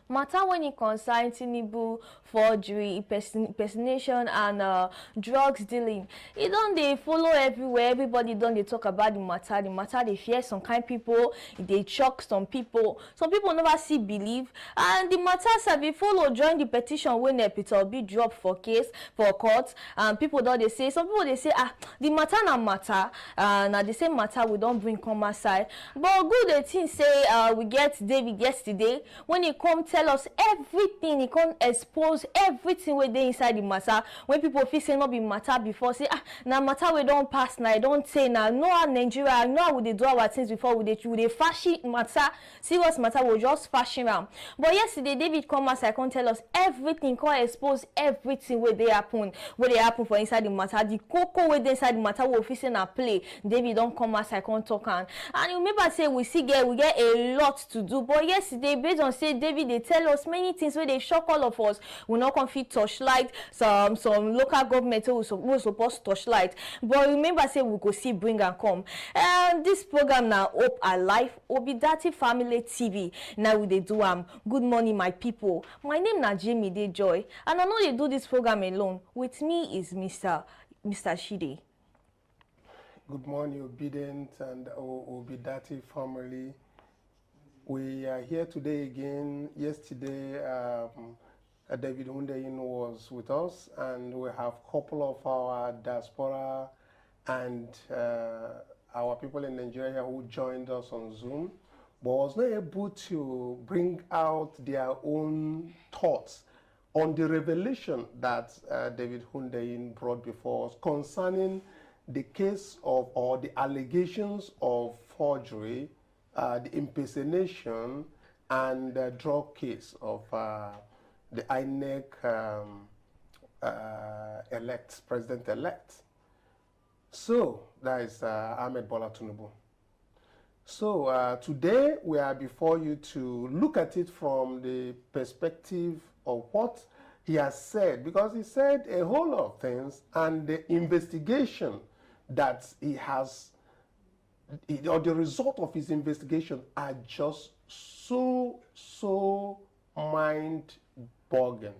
matter when it concerns Tinubu, forgery, impersonation, and drugs dealing. It don't they follow everywhere. Everybody don't they talk about the matter. The matter they fear some kind people. They shock some people. Some people never see believe. And the matter have been follow join the petition when Peter be dropped for case for court. And people don't they say, some people they say, the matter na matter. Now the same matter we don't bring come aside. But good the thing say we get David yesterday when he come tell us everything. He come expose everything where they inside the matter. When people feel say not be matter before, say now matter we don't pass now. I don't say now. No Nigeria. I know how we do our things before. We they fashion matter. Serious matter. We just fashion around. But yesterday David come as I can tell us everything. Come expose everything where they happen. Where they happen for inside the matter. The cocoa where they inside the matter. We feel say na play. David don't come as I can talk and you remember say we get a lot to do. But yesterday based on say David they tell us many things where they shock all of us. We not can fit touchlight some local government who supposed to touchlight. But remember say we go see bring and come. And this program now Hope Alive Obidati Family TV. Now we they do good morning my people. My name na Jamie Day Joy and I know they do this program alone. With me is Mr. Shide. Good morning, Obedient and Obidati family. We are here today again. Yesterday, David Hundeyin was with us, and we have a couple of our diaspora and our people in Nigeria who joined us on Zoom, but was not able to bring out their own thoughts on the revelation that David Hundeyin brought before us concerning the case of, or the allegations of forgery, the impersonation, and the drug case of the INEC president-elect. So, that is Ahmed Bola Tinubu. So, today we are before you to look at it from the perspective of what he has said, because he said a whole lot of things, and the investigation that he has, or the result of his investigation are just so mind-boggling,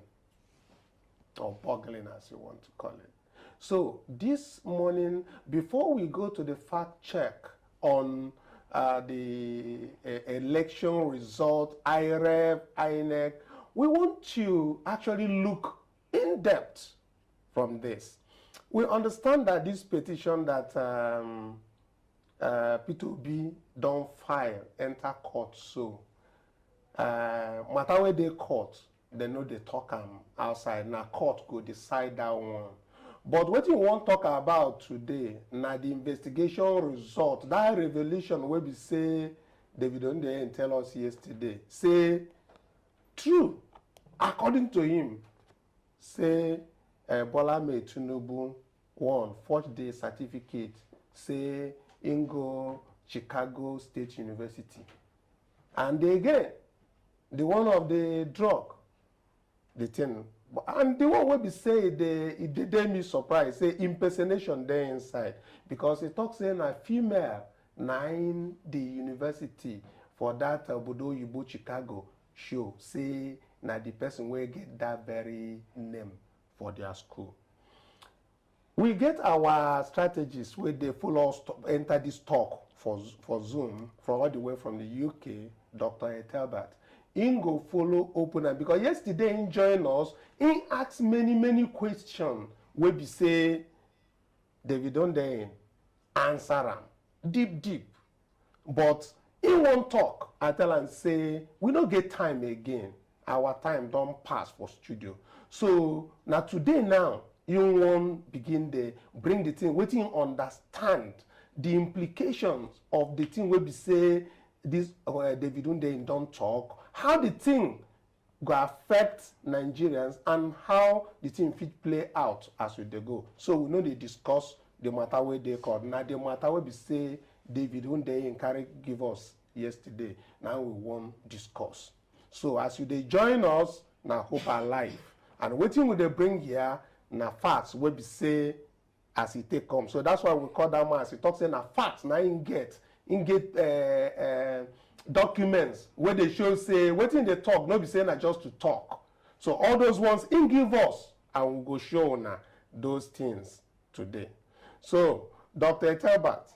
or boggling as you want to call it. So this morning, before we go to the fact check on the election result, IREV, INEC, we want to actually look in depth from this. We understand that this petition that P2B don't file enter court, so matter where they court, they know they talk outside. Now court go decide that one. But what you want to talk about today, now the investigation result, that revelation where we say David Hundeyin tell us yesterday, say true, according to him, say Bola Tinubu won forged the certificate, say Ingo Chicago State University. And again, the one of the drug, the thing, and the one where we say it did me surprise, say impersonation there inside, because it talks in a female nine the university for that Obodo Yibo Chicago show, say na the person will get that very name for their school. We get our strategies where they follow us to enter this talk for Zoom from all the way from the UK, Dr. Etelbert. Ingo follow open up because yesterday he joined us, he asked many questions where we say David Hundeyin answer him deep. But he won't talk. I tell and say we don't get time again. Our time don't pass for studio. So now today now, you won't begin to bring the thing, waiting understand the implications of the thing where we say this David Hundeyin don't talk, how the thing go affect Nigerians and how the thing fit play out as we go. So we know they discuss the matter where they call. Now the matter where we say David Hundeyin carry give us yesterday. Now we won't discuss. So as you they join us, now Hope Alive. And waiting will they bring here na facts where we say as it take come. So that's why we call that man as he talks in na facts. Now in get documents where they show say wetin they talk, no be saying na just to talk. So all those ones in give us, and we go show na those things today. So Dr. Telbert,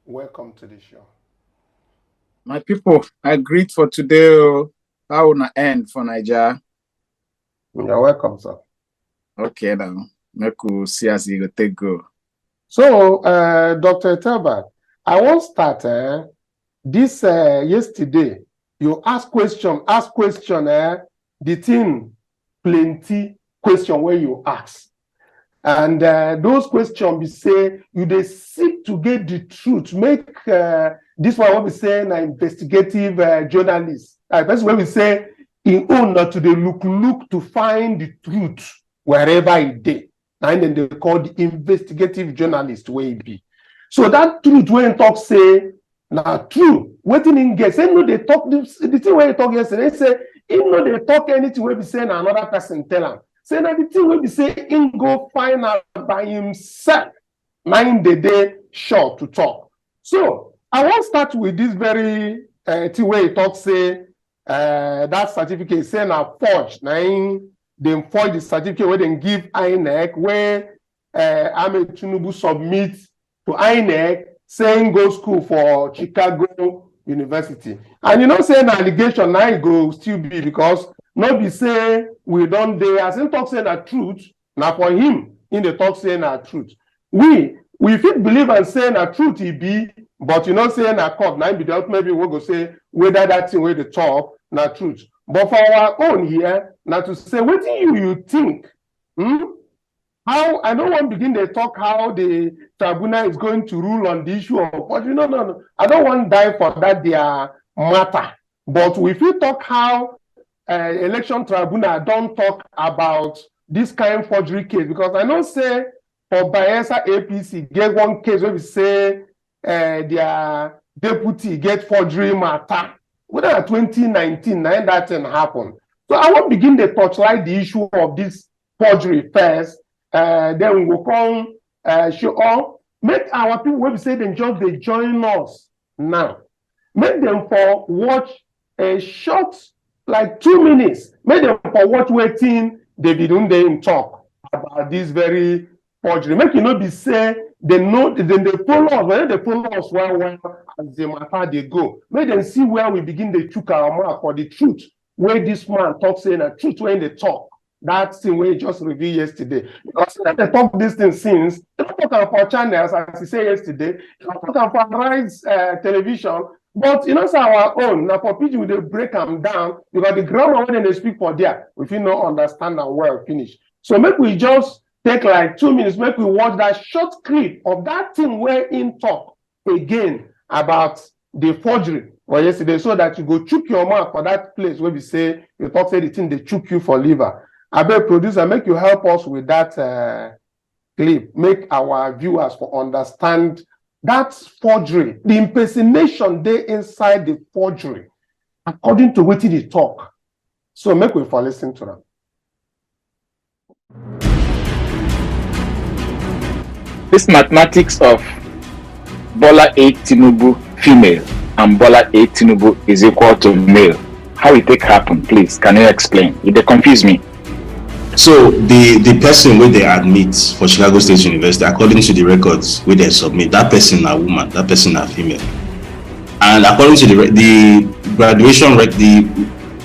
welcome to the show. My people, I greet for today. How will end for Nigeria? You're welcome, sir. Okay, now make we see as you go take go. So, Dr. Telbert, I won't start this yesterday. You ask question, the thing plenty question where you ask. And those questions be say, you they seek to get the truth, make this one what we say an investigative journalist. That's where we say, in order to the look to find the truth wherever it is. And then they call the investigative journalist where it be. So that truth when talk say, now true, waiting in guess, say no, they talk this, the thing when you talk yesterday, they say, even though they talk anything where be saying another person tell them. Say that the thing where be say, in go find out by himself, mind the day short to talk. So I want to start with this very thing where you talk say, that certificate say now forged. Now they forge the certificate where they give INEC where Tinubu submit to INEC saying go school for Chicago University. And you know say an allegation now it go still be because not be say we don't there as in talk saying the truth. Now for him in the talk saying the truth. We fit believe and saying the truth it be, but you know saying a court now be the ultimate we go say whether that thing where the talk na truth. But for our own here, now to say what do you think? How I don't want to begin to talk how the tribunal is going to rule on the issue of forgery. No. I don't want to die for that their matter. But if you talk how election tribunal don't talk about this kind of forgery case, because I know say for Bayelsa APC get one case where we say their deputy get forgery matter. Whether 2019, that thing happened. So I want to begin to touchlight the issue of this forgery first. Then we will come show up. Make our people when we say them just they join us now. Make them for watch a short like 2 minutes. Make them for watch waiting they be doing them talk about this very forgery. Make you not be say they know then they follow us. When they follow us one as the matter they go. Make them see where we begin to chook our mouth for the truth. Where this man talks saying the truth when they talk. That thing we just reviewed yesterday. Because they talk this thing since they don't talk about channels as he said yesterday. They don't talk about Rise television. But you know, it's our own. Now for people they break them down because the grammar when they speak for there, if you not understand and well finish. So make we just take like 2 minutes, make we watch that short clip of that thing where in talk again about the forgery or yesterday, so that you go chook your mouth for that place where we say you talk say the thing they chook you for liver. I bet producer make you help us with that clip, make our viewers for understand that forgery, the impersonation they inside the forgery, according to what they talk. So make we for listen to them. This mathematics of Bola A Tinubu female and Bola A Tinubu is equal to male. How it take happen, please? Can you explain? It confuse me. So the person where they admit for Chicago State University, according to the records where they submit, that person a woman, that person a female, and according to the graduation rate,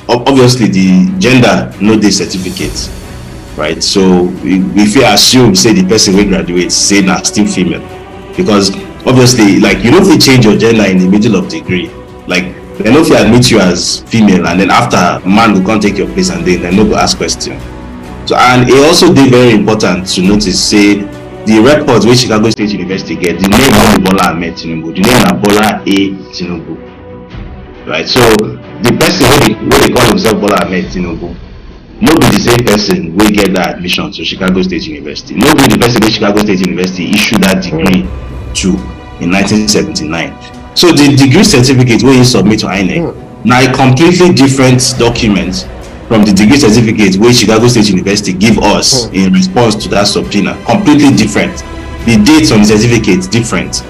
obviously the gender no day certificate, right? So if you assume say the person will graduate say na still female, because obviously like you don't change your gender in the middle of degree, like they know if you admit you as female and then after man will come take your place and then they no go ask question. So and it also did very important to notice say the records which Chicago State University get, the name of Bola Ahmed Tinubu, the name is Bola A Tinubu, right? So the person who they call himself Bola Ahmed Tinubu, no be the same person will get that admission to Chicago State University. No be the person who Chicago State University issued that degree to in 1979. So the degree certificate where you submit to INEC, now a completely different document from the degree certificate which Chicago State University give us in response to that subpoena. Completely different. The dates on the certificate different.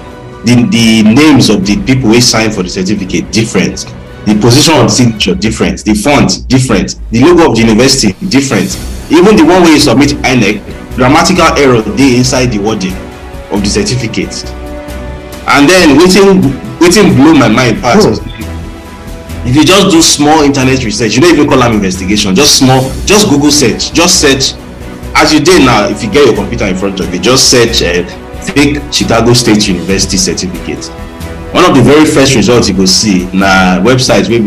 the names of the people who sign for the certificate different, the position of the signature different, the font different, the logo of the university different, even the one where you submit INEC, grammatical error dey inside the wording of the certificate. And then wetin blow my mind pass, if you just do small internet research, you don't even call them investigation, just Google search, just search as you did now. If you get your computer in front of you, just search fake Chicago State University certificate. One of the very first results you go see na websites wey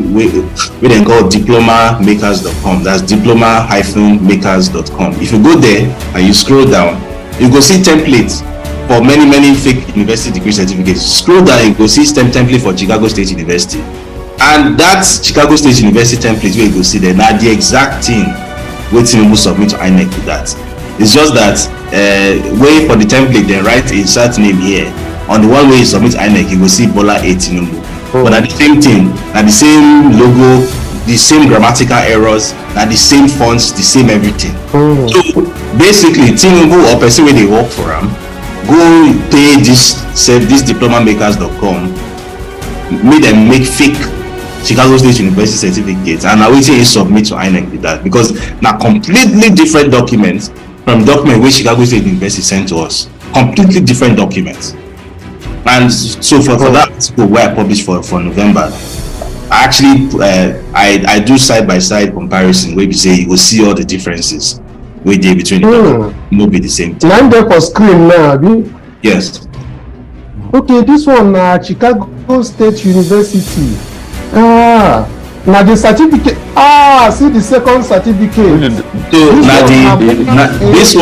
dem call diplomamakers.com. that's diploma-makers.com. If you go there and you scroll down, you go see templates for many fake university degree certificates. Scroll down, you go see template for Chicago State University, and that Chicago State University template wey you go see there na the exact thing wey Tinubu submit to INEC with that. It's just that way for the template they write insert name here. On the one way you submit INEC, you will see Bola A Tinubu. But at the same thing, at the same logo, the same grammatical errors, at the same fonts, the same everything. So basically, Tinubu or person where they work for him, go pay this diplomamakers.com, make them make fake Chicago State University certificates, and now waiting is submit to INEC with that, because now completely different documents from document which Chicago State University sent to us. Completely different documents. And so for that article where I published for November, I actually I do side-by-side comparison where we say you will see all the differences we did between the no be the same thing. Now there for screen now, yes. Okay, this one Chicago State University. Now the certificate. See the second certificate. So this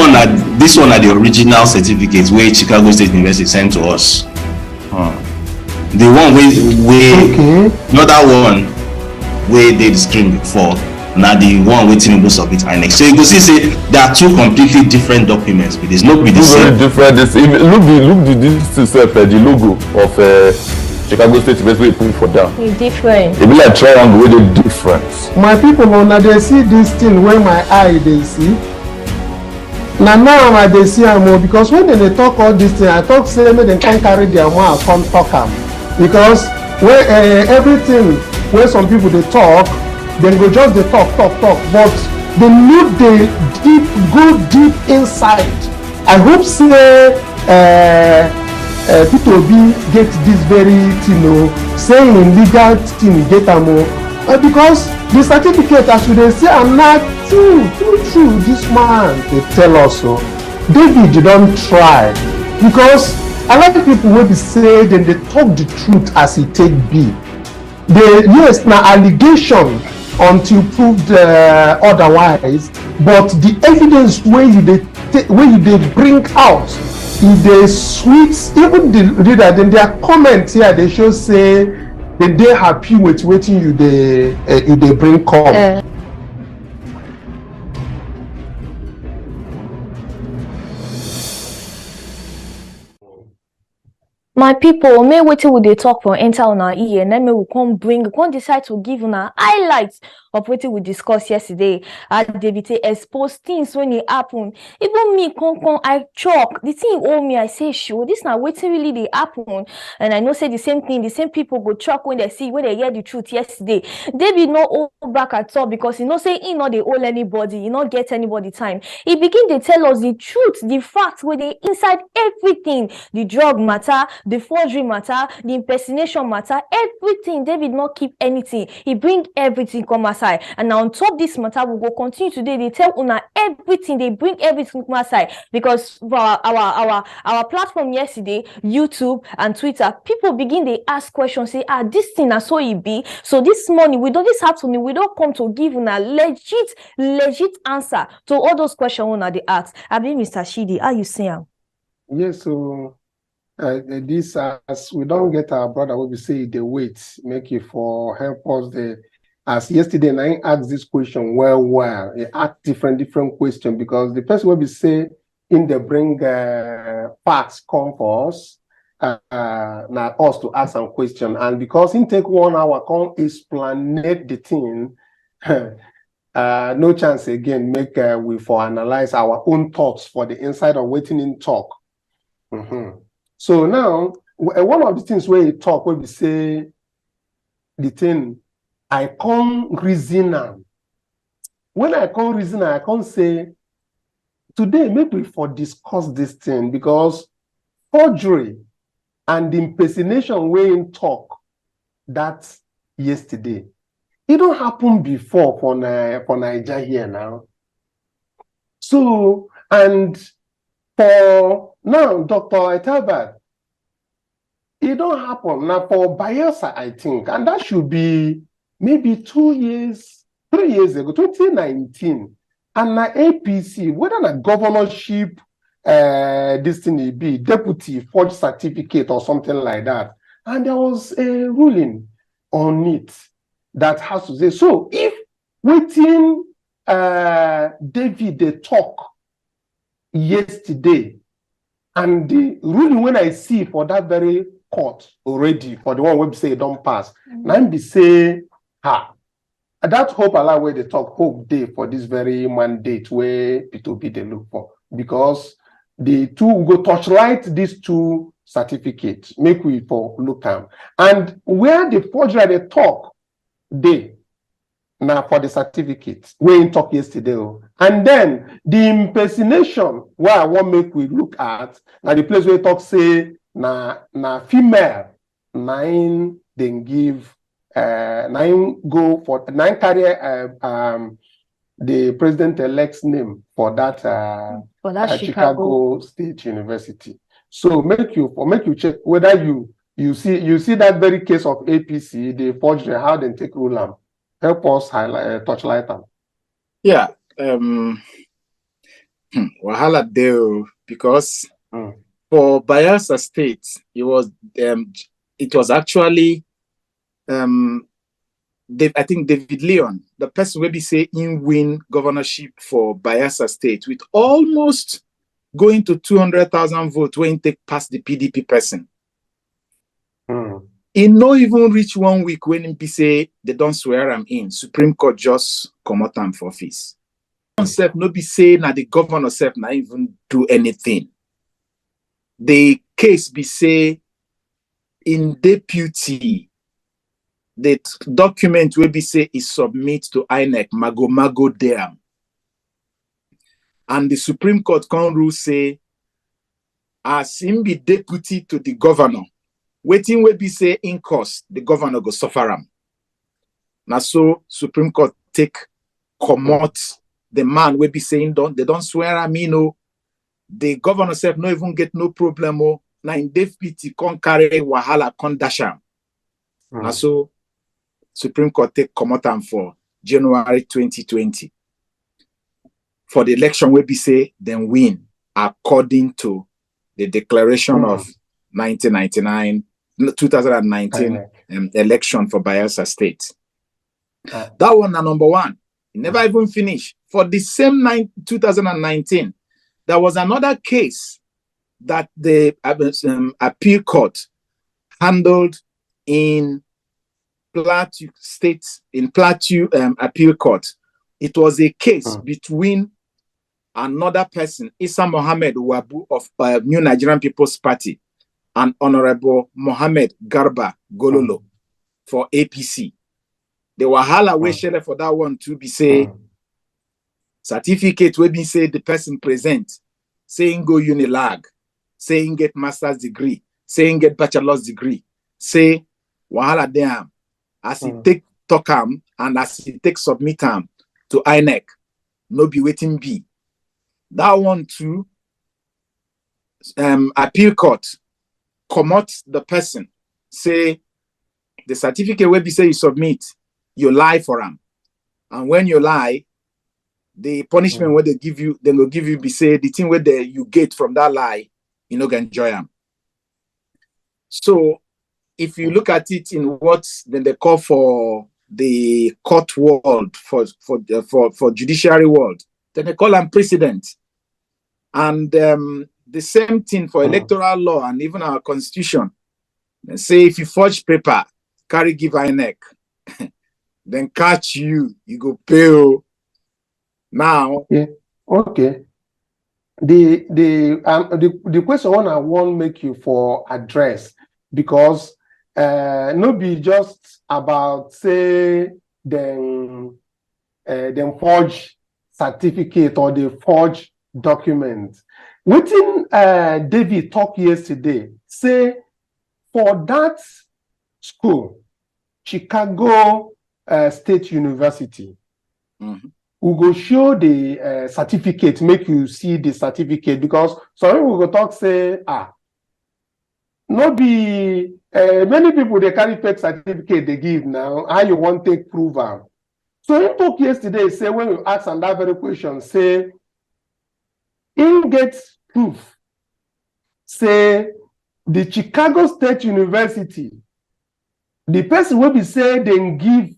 one are the original certificates where Chicago State University sent to us. The one where another one where they screen before. Now the one where Tinubu submit INEC. So you can see there are two completely different documents, but there's not be the same. Very different. Look this itself, the logo of Chicago State University put for that. It's different. It be like triangle with a difference. My people now they see this thing where my eye they see. Now I they see more, because when they talk all this thing, I talk say me they can't carry their mouth come talk them, because where everything where some people they talk, then go just they talk, but they need they go deep inside. I hope say people be get this very thing, saying legal thing get more, because the certificate as they say I'm not true. This man they tell us so. David don't try, because a lot of people will be say then they talk the truth as it take be. Yes, now allegation until proved otherwise, but the evidence where you they bring out. If they sweet, even the reader, then their comments here they show say that they happy with waiting you they bring come. My people, may waiting with they talk for enter on our ear, and then we come decide to give on our highlights of what we discussed yesterday. David expose things when it happen. Even me, I choke. The thing owe me, I say, sure, this now waiting really they happen. And I know say the same thing, the same people go choke when they hear the truth yesterday. David no hold back at all, because he no say he not they owe anybody, he not get anybody time. He begin to tell us the truth, the facts where they inside everything, the drug matter, the forgery matter, the impersonation matter, everything. David not keep anything. He bring everything come aside. And now on top this matter, we will continue today. They tell Una everything. They bring everything come aside. Because for our platform yesterday, YouTube and Twitter, people begin they ask questions, say, this thing is so it be. So this morning, this afternoon, we don't come to give Una legit answer to all those questions Una they ask. I believe Mr. Shidi, how you saying? Yes, so this as we don't get our brother will be say the wait make you for help us there. As yesterday and I asked this question well he asked different question, because the person will be say in the bring facts come for us now us to ask some question, and because in take 1 hour come explanate the thing no chance again make we for analyze our own thoughts for the inside of waiting in talk. So now one of the things where he talk, where we say the thing, I can't reason am. When I can't reason, I can't say today maybe for discuss this thing because forgery and impersonation way in talk that yesterday. It don't happen before for Nigeria here now. So, and for now, Dr. Etabat, it don't happen now for Bayelsa, I think, and that should be maybe 3 years ago, 2019, and na APC, whether na governorship, this thing be deputy forged certificate or something like that, and there was a ruling on it that has to say so. If waiting, David they talk yesterday, and the ruling when I see for that very court already, for the one where we say it don't pass, now be say, that hope allow where they talk hope day for this very mandate where P2P they look for, because the two go torchlight these two certificates, make we for look at, and where the forgery they talk they now for the certificate we in talk yesterday, and then the impersonation where I want make we look at now the place where talk say na female nine then give nine go for nine carry the president-elect's name for that Chicago State University. So make you check whether you see that very case of APC, the forgery, how they take rule am. Help us highlight touchlight them. Yeah, wahala there because for Bayelsa State it was actually I think David Leon, the person will be say in win governorship for Bayelsa State with almost going to 200,000 votes when take past the PDP person. He no even reach 1 week when he say they don't swear him in. Supreme Court just come out and for office. Self no be say na the governor self not even do anything. The case be say in deputy, the document will be say is submit to INEC mago there. And the Supreme Court can rule say as him be deputy to the governor, waiting will be say in cost, the governor go suffer him. Now so Supreme Court take commot the man will be saying they don't swear at me no. The governor self no even get no problem. Now in deputy can carry wahala con dash him. Now so Supreme Court take commot him for January 2020. For the election will be say then win according to the declaration of 2019 election for Bayelsa State. That one na number one. It never even finished. For the same 2019, there was another case that the appeal court handled in Plateau State, in Plateau appeal court. It was a case between another person, Issa Mohammed Wabu of New Nigerian People's Party, and Honorable Mohammed Garba Gololo for APC. The wahala we share for that one to be say certificate will be say the person present, saying go unilag, saying get master's degree, saying get bachelor's degree, say wahala them as he take tokam and as he take submit am to INEC, no be waiting be. That one too, appeal court commot the person, say the certificate will be say you submit, you lie for them, and when you lie, the punishment where they give you, they will give you be say the thing where you get from that lie, you know, can enjoy them. So if you look at it in what then they call for the court world, for judiciary world, then they call them precedent. And the same thing for electoral law and even our constitution. They say if you forge paper, carry give INEC, then catch you go pay. Now, okay. The question one I want make you for address because no be just about say them forge certificate or they forge document. Within David talk yesterday, say for that school, Chicago State University, we go show the certificate, make you see the certificate, because some people go talk say, no be many people they carry fake certificate they give now. How you want to take prove am? So he talk yesterday, say when you ask on that very question, say he gets proof. Say the Chicago State University, the person will be say they give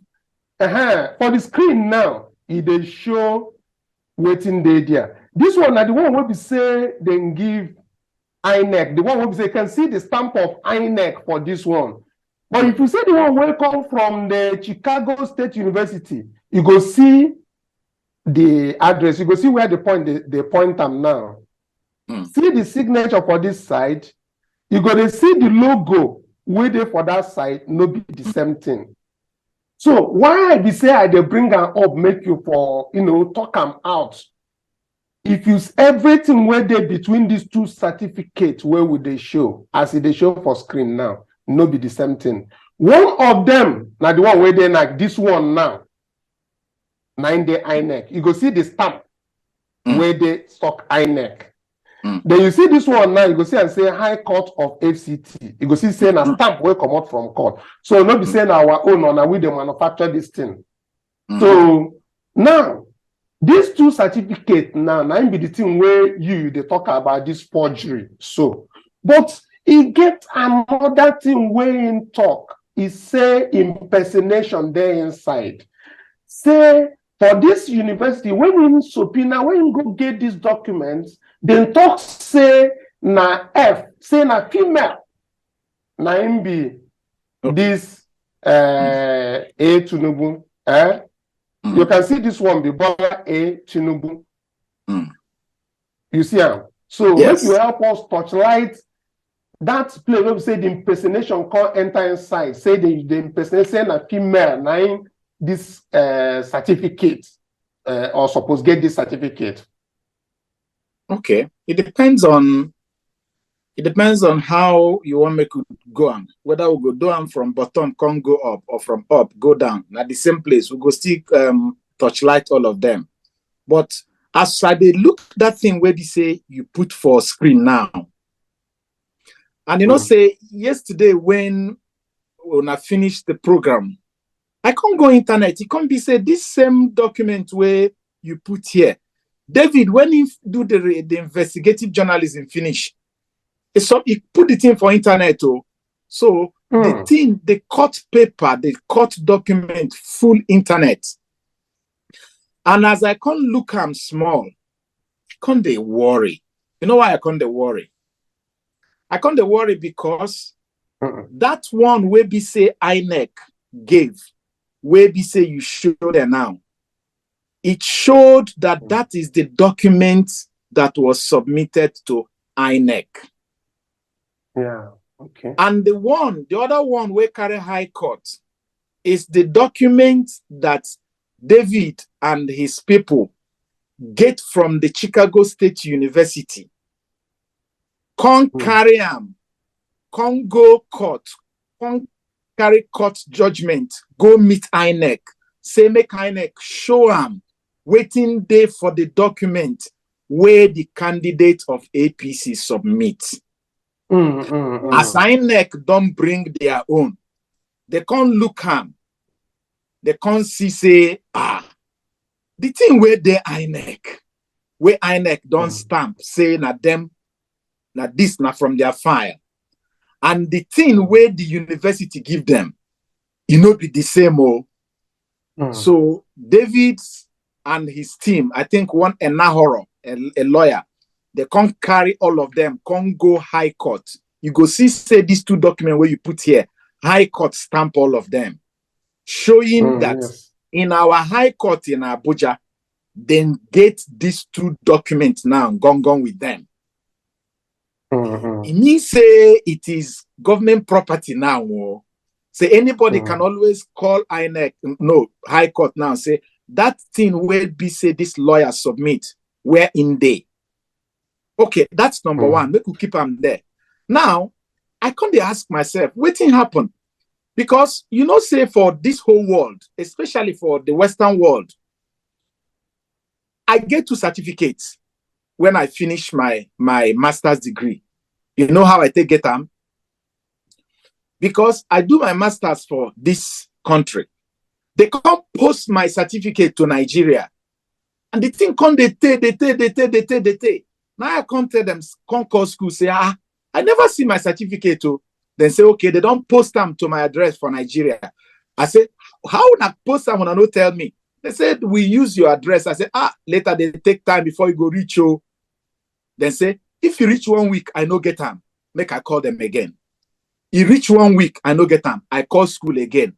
for the screen now, they show waiting there. This one now the one will be say they give INEC, the one will be say can see the stamp of INEC for this one. But if you say the one will come from the Chicago State University, you go see the address, you go see where they point them now. See the signature for this side, you go to see the logo waiting for that side, no be the same thing. So why I be say I they bring them up, make you for talk them out. If you everything where they between these two certificates, where would they show? As they show for screen now, no be the same thing. One of them, now the one where they like this one now, 9-day INEC. You go see the stamp where they stock INEC. Then you see this one now, you go see and say High Court of FCT. You go see saying a stamp will come out from court. So not be saying our own or now we they manufacture this thing. So now these two certificates now be the thing where they talk about this forgery. So, but it get another thing where in talk is say impersonation there inside. Say for this university, when you subpoena, when you go get these documents, then talk say na F, say na female, na him be this A Tinubu. You can see this one be Bola A Tinubu. You see him. So if you help us touchlight that place, we say the impersonation can't enter inside. Say the impersonation say na female, na him this certificate or suppose get this certificate. Okay, it depends on how you want to make it go on. Whether we go down from bottom, can go up, or from up, go down. At the same place, we go still touchlight all of them. But as I look that thing where they say you put for screen now, and say yesterday when I finished the program, I can't go internet. It can't be say this same document where you put here. David, when he do the investigative journalism finish, he put the thing for internet. So the thing, the court paper, the court document, full internet. And as I can't look am small, can't they worry? You know why I can't they worry? I can't they worry because that one where be say INEC gave, where be say you show there now, it showed that that is the document that was submitted to INEC. Yeah, okay. And the other one where carry High Court is the document that David and his people get from the Chicago State University. Can't carry them, can't go court, can't carry court judgment, go meet INEC, say make INEC show them waiting there for the document where the candidate of APC submit. As INEC don't bring their own, they can't look am. They can't see say, the thing where they INEC don't stamp, say na them, na this na from their file. And the thing where the university give them, be the same. So David and his team, I think one Enahoro, a lawyer, they can't carry all of them, can't go High Court. You go see, say these two documents where you put here, High Court stamp all of them, showing that in our High Court in Abuja, then get these two documents now, gone with them. Mm-hmm. It means say it is government property now. Oh. Say anybody can always call INEC, no, High Court now, say that thing will be say this lawyer submit where in day. Okay, that's number one. Make we keep them there. Now, I can't ask myself, what thing happen? Because you know, say for this whole world, especially for the Western world, I get 2 certificates when I finish my master's degree. You know how I get them? Because I do my master's for this country. They can't post my certificate to Nigeria. And the thing come, they take. Now I can't tell them, come call school, say, I never see my certificate. Then say, okay, they don't post them to my address for Nigeria. I say, how would I post them when I don't tell me? They said, we use your address. I said, later they take time before you go reach you. Then say, if you reach 1 week, I no get them. Make I call them again. You reach 1 week, I no get them. I call school again.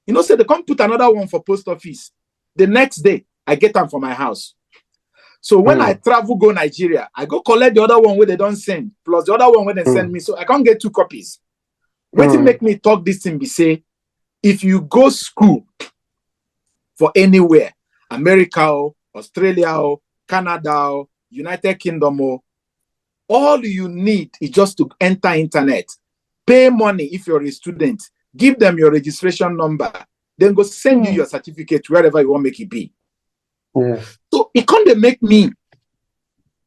You know, say they come put another one for post office. The next day, I get them from my house. So when I travel go Nigeria, I go collect the other one where they don't send, plus the other one where they send me. So I can't get 2 copies. What it make me talk this thing be say, if you go school for anywhere, America, Australia, Canada, United Kingdom, all you need is just to enter internet, pay money if you're a student, give them your registration number, then go send you your certificate wherever you want to make it be. Yes. So it can't make me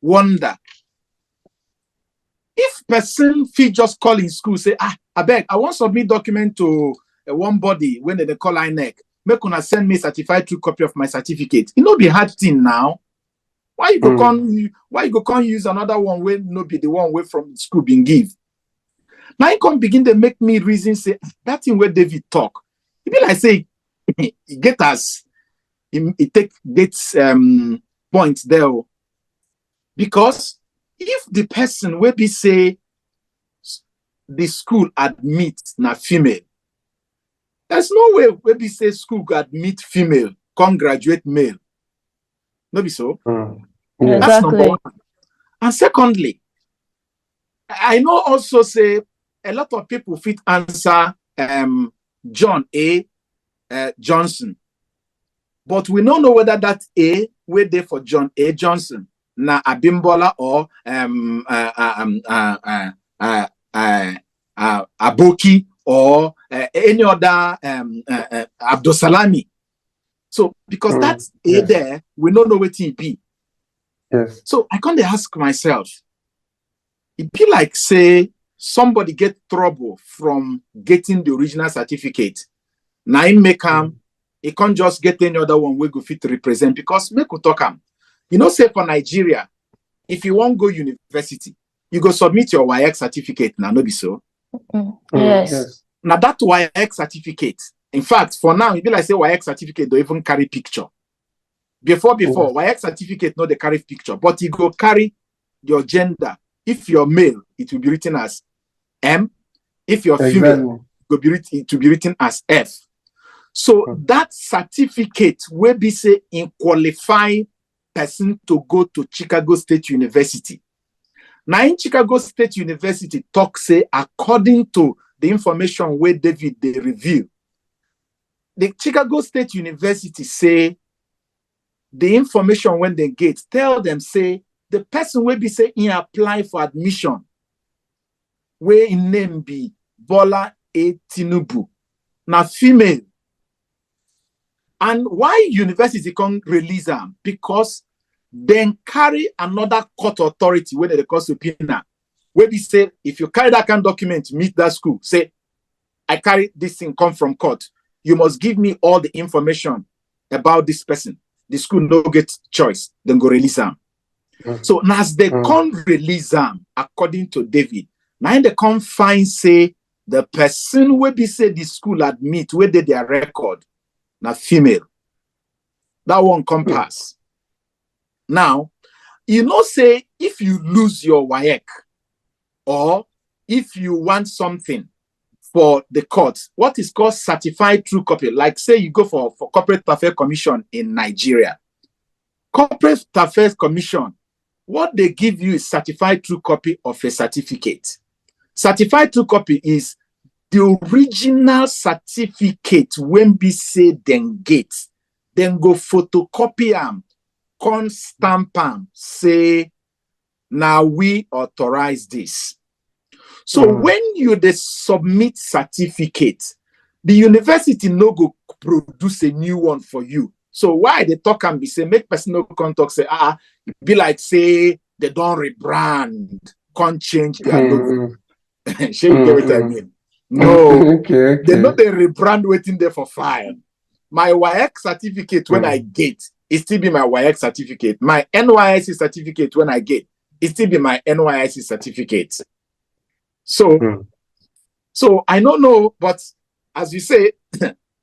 wonder if person fee just call in school, say, I beg, I want to submit document to one body when they call INEC. Make una send me certified true copy of my certificate. It no be hard thing now. Why you go can't use another one when no be the one way from school being give? Now you can begin to make me reason say that thing where David talk. It be like say he get us. He take dates points there. Because if the person will be say the school admit na female, there's no way where be say school admit female, come graduate male. No be so. Yeah. That's number one. And secondly, I know also say a lot of people fit answer John A. Johnson. But we don't know whether that A were there for John A. Johnson, na Abimbola or Aboki or any other Abdosalami. So because that's A there, we don't know what it be. Yes. So I can't ask myself, it be like say somebody get trouble from getting the original certificate. Now I make him. He can't just get any other one we go fit to represent because make we talk am. You know, say for Nigeria, if you want go university, you go submit your WAEC certificate now, no be so. Yes. Now that WAEC certificate, in fact, for now, it be like say WAEC certificate don't even carry picture. Before, WAEC certificate no they carry picture, but you go carry your gender. If you're male, it will be written as M. If you're female, it will be written as F. So that certificate will be say in qualify person to go to Chicago State University. Now in Chicago State University talk say according to the information where David they review, the Chicago State University say the information when they get tell them say the person will be say in apply for admission where in name be Bola A. Tinubu. Now female. And why university can't release them? Because then carry another court authority where they call subpoena. Where they say, if you carry that kind of document, meet that school, say, I carry this thing come from court. You must give me all the information about this person. The school no get choice, then go release them. So now as they can't release them, according to David, now they can't find, say, the person where be say the school admit where they their record. Now female, that one come pass. Now, you know, say if you lose your WAEC or if you want something for the court, what is called certified true copy, like say you go for Corporate Affairs Commission in Nigeria. Corporate Affairs Commission what they give you is certified true copy of a certificate. Certified true copy is the original certificate when we say then get, then go photocopy them, con stamp them, say, now we authorize this. So when you submit certificate, the university no go produce a new one for you. So why they talk and be say, make personal contact say, be like say they don't rebrand, can't change their logo. Sure, you get what I mean? No, they know they rebrand waiting there for file. My WAEC certificate when I get, it still be my WAEC certificate. My NYSC certificate when I get, it still be my NYSC certificate. So, so I don't know, but as you say,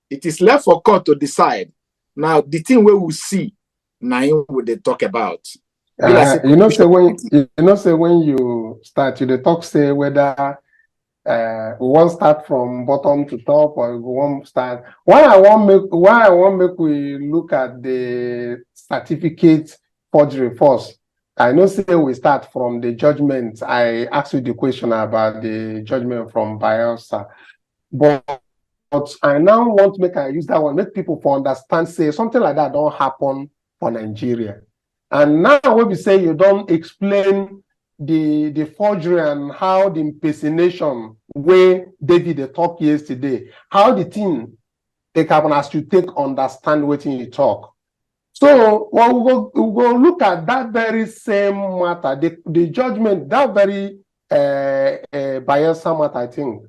it is left for court to decide. Now, the thing we will see, now what they talk about. You know, say when you start, you talk say whether we want start from bottom to top or we want start. Why I want make we look at the certificate forgery first. I know say we start from the judgment. I asked you the question about the judgment from Bielsa, but I now want to make I use that one, make people for understand, say something like that don't happen for Nigeria. And now when we say you don't explain the forgery and how the impersonation where David they talk yesterday, how the thing take happen as you take understand what you talk. So we'll go look at that very same matter, the judgment, that very Bielsa matter, I think.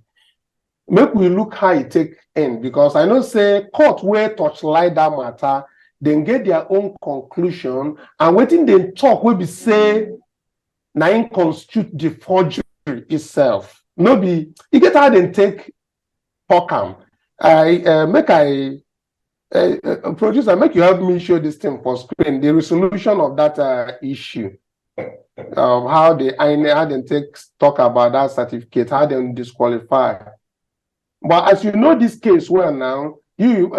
Make we look how it take end, because I know say court where touchlight that matter, then get their own conclusion, and waiting they talk will be say now constitute the forgery itself. No be you get how they take talk. Producer, make you help me show this thing for screen, the resolution of that issue, how they talk about that certificate, how they disqualify. But as you know this case well now, you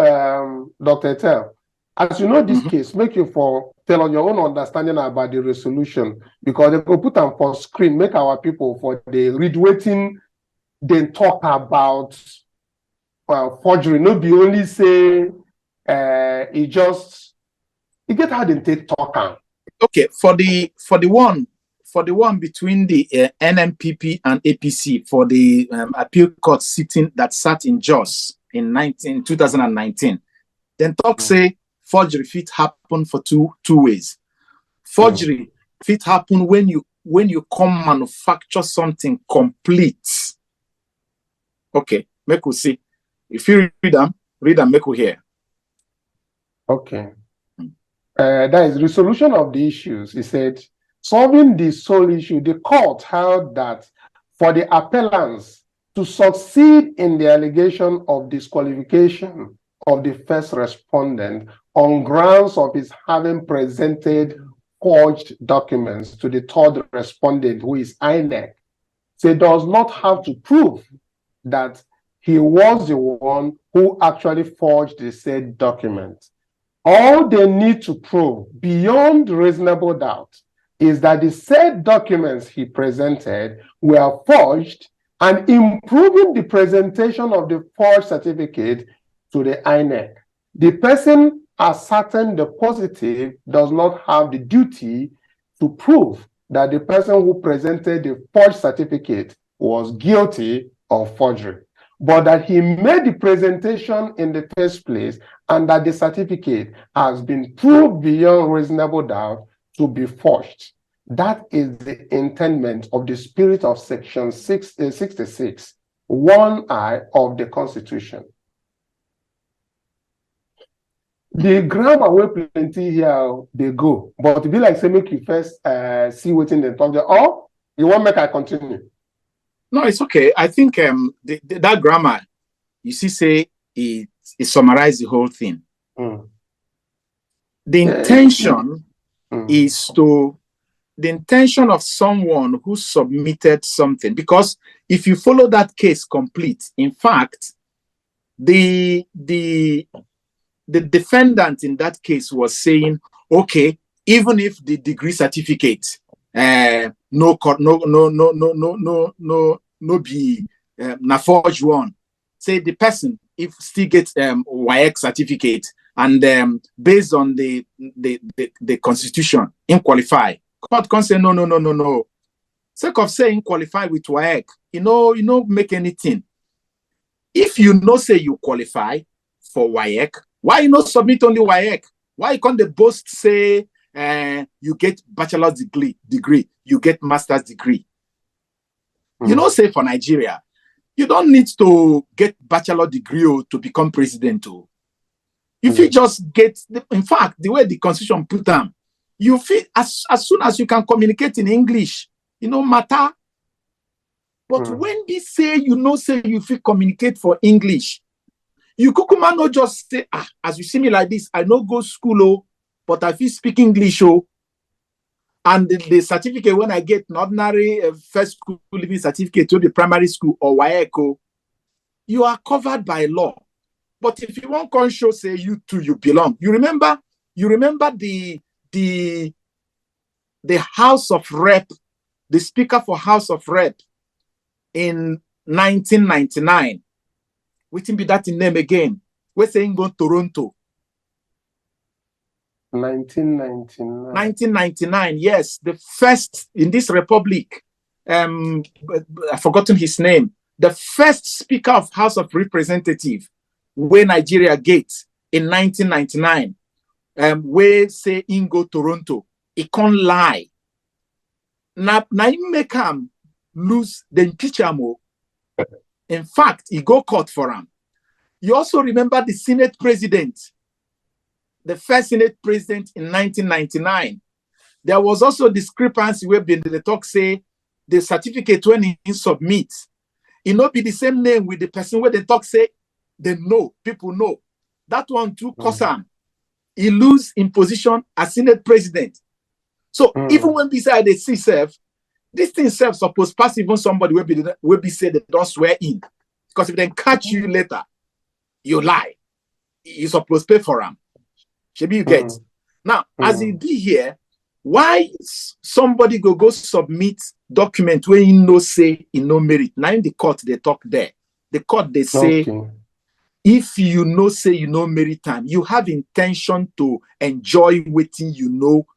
Dr. Etel, as you know this case, make you tell on your own understanding about the resolution, because they could put them for screen, make our people for the read waiting, then talk about forgery. No be only say it get how they take talk on. Okay, for the one between the NMPP and APC for the appeal court sitting that sat in Jos in 2019, then talk say forgery fit happen for two ways. Forgery fit happen when you come manufacture something complete. Okay, make we see. If you read them, make we hear. Okay. That is resolution of the issues. He said, solving the sole issue, the court held that for the appellants to succeed in the allegation of disqualification of the first respondent on grounds of his having presented forged documents to the third respondent, who is INEC, so it does not have to prove that he was the one who actually forged the said document. All they need to prove beyond reasonable doubt is that the said documents he presented were forged, and improving the presentation of the forged certificate to the INEC. The person asserting the positive does not have the duty to prove that the person who presented the forged certificate was guilty of forgery, but that he made the presentation in the first place and that the certificate has been proved beyond reasonable doubt to be forged. That is the intendment of the spirit of section 66, 1I of the Constitution. The grammar way plenty here they go, but it be like say make you first see what's in the talk there. Or you want make I continue? No, it's okay. I think that grammar, you see, say it summarizes the whole thing. The intention is the intention of someone who submitted something, because if you follow that case complete, in fact, the defendant in that case was saying, okay, even if the degree certificate be na forge one. Say the person if still gets WAEC certificate and based on the constitution in qualify. Court can say no. Sake of saying qualify with WAEC, you know make anything. If you know say you qualify for WAEC, why you not submit only WAEC? Why can't the boast say you get bachelor's degree, you get master's degree? You know, say for Nigeria, you don't need to get bachelor degree to become president. If you just get, in fact, the way the constitution put them, you feel as soon as you can communicate in English, matter. But when we say, say you feel communicate for English, you kukuma no just say, as you see me like this, I no go school, but I feel speak English, and the certificate when I get an ordinary first school living certificate to the primary school or WAEC, you are covered by law. But if you want to show, say you too, you belong. You remember the House of Rep, the Speaker for House of Rep in 1999. Waiting be that in name again. We're saying go Toronto. 1999, yes, the first in this republic. I've forgotten his name. The first Speaker of House of Representatives, where Nigeria gets in 1999, where say Ingo Toronto, he can't lie. Now you make him lose the impeachment. In fact, he go court for him. You also remember the Senate president. The first Senate president in 1999, there was also discrepancy where the talk say the certificate when he submits, it not be the same name with the person where the talk say they know, people know. That one too cause him. He lose in position as Senate president. So even when we say they see self, this thing self supposed pass even somebody will be said they don't swear in. Because if they catch you later, you lie. You supposed to pay for them. Maybe you get. Now, as it be here, why somebody go submit document where you know say in no merit? Now in the court they talk there. The court they say if you know say you know merit time, you have intention to enjoy waiting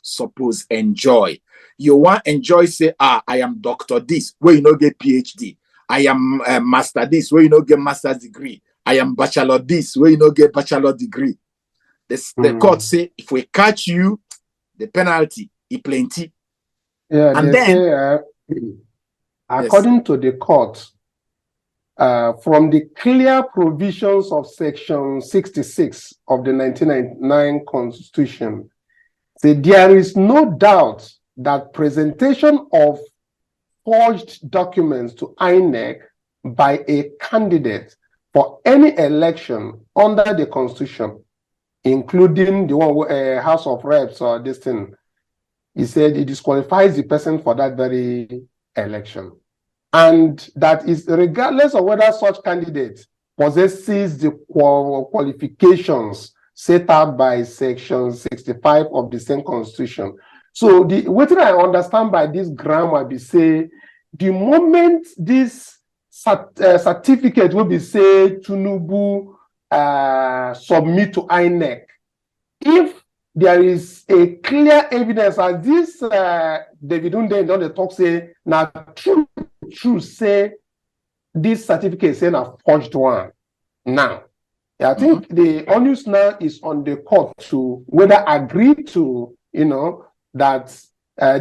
suppose enjoy. You want enjoy say I am doctor this where you get PhD. I am master this where you get master's degree. I am bachelor this where you get bachelor degree. The court say if we catch you, the penalty is plenty. Yeah, and they say, according to the court, from the clear provisions of Section 66 of the 1999 Constitution, say there is no doubt that presentation of forged documents to INEC by a candidate for any election under the Constitution, including the one House of Reps or this thing, he said it disqualifies the person for that very election. And that is regardless of whether such candidate possesses the qualifications set out by Section 65 of the same Constitution. So what I understand by this grammar be say, the moment this certificate will be say Tinubu submit to INEC, if there is a clear evidence, as this David Unde don't talk say now true say this certificate say a forged one. Now, I think the onus now is on the court to whether agree to that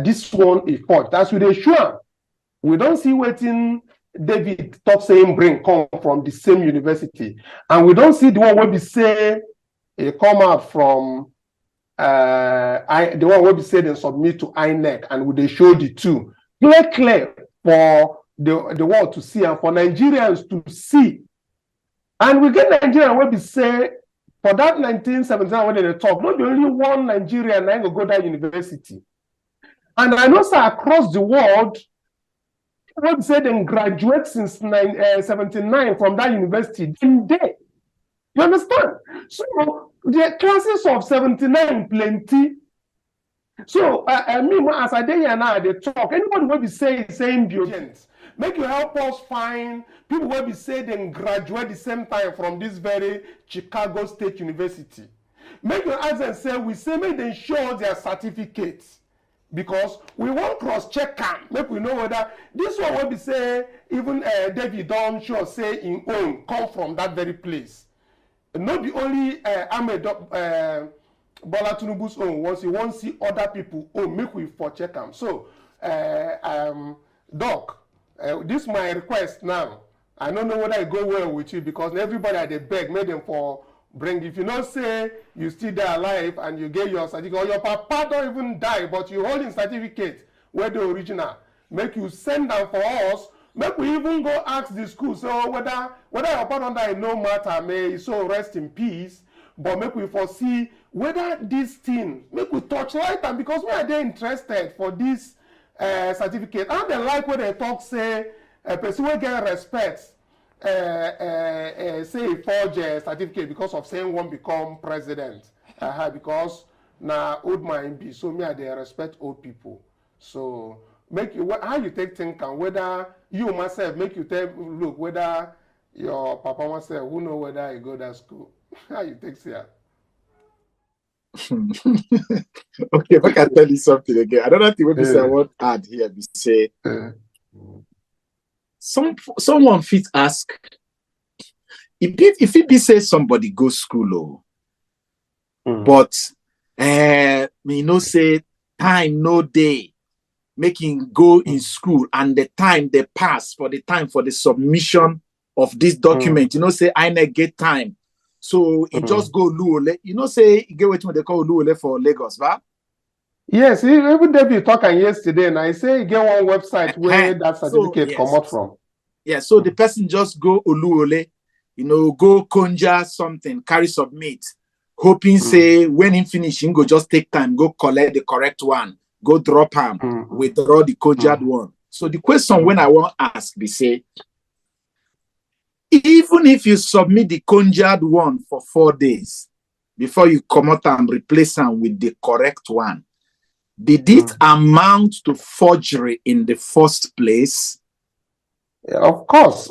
this one is forged. That's with a sure. We don't see waiting David talk saying bring come from the same university, and we don't see the one where we say it come out from the one where we say they submit to INEC, and they show the two clear for the world to see and for Nigerians to see. And we get Nigerian where we say for that 1979 when they talk, not only one Nigerian I go that university. And I know sir, across the world, what say they graduate since 79 from that university, then they. You understand? So the classes of 79 plenty. So me as I dey here now, they talk. Anybody will be saying biogents. Make you help us find people will be say they graduate the same time from this very Chicago State University. Make you ask them say we say make them show their certificates because we want cross check them. Make we know whether this one will be say even David don't show say in own come from that very place. Not the only Ahmed Bola Tinubu's own. Once you want to see other people own, make we for check them. So Doc. This is my request now. I don't know whether it go well with you because everybody at the beg made them for bring. If you not say you still there alive and you get your certificate, or your papa don't even die, but you holding certificate where the original, make you send them for us. Make we even go ask the school. So whether your papa don't die, no matter, may so rest in peace. But make we foresee whether this thing make we touch light and because we are they interested for this. Certificate. And they like when they talk, say, a person will get respect, say, forge certificate because of saying one become president. Because now old mind be so me they respect old people. So make you how you take think and whether you myself make you take look whether your papa myself who know whether you go to school. How you take here? Okay, if I can tell you something again. Another thing we say I want to add here, we say someone fit ask if it be say somebody go school but me no say time no day making go in school and the time they pass for the time for the submission of this document, you know say I not get time. So it just go Luole. You know, say you get what they call Luole for Lagos, right? Yes, even David talking yesterday, and I say you get one website where that certificate come out from. Yeah, so the person just go Oluole, you know, go conjure something, carry submit, hoping say when he finish, he go just take time, go collect the correct one, go drop him, withdraw the conjured one. So the question when I want to ask, they say, even if you submit the conjured one for 4 days before you come out and replace them with the correct one, did it amount to forgery in the first place? Yeah, of course,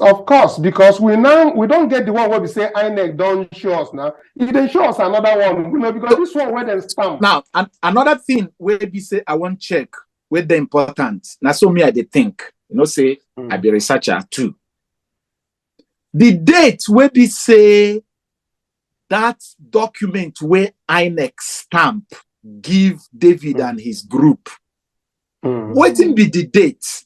because we don't get the one where we say INEC don't show us now. If they show us another one, you know, because this one where they stamp. Now, another thing where we say I want check with the important. Now, so me I dey think, you know, say I be researcher too. The date where we say that document where INEC stamp give David and his group, waiting be the date.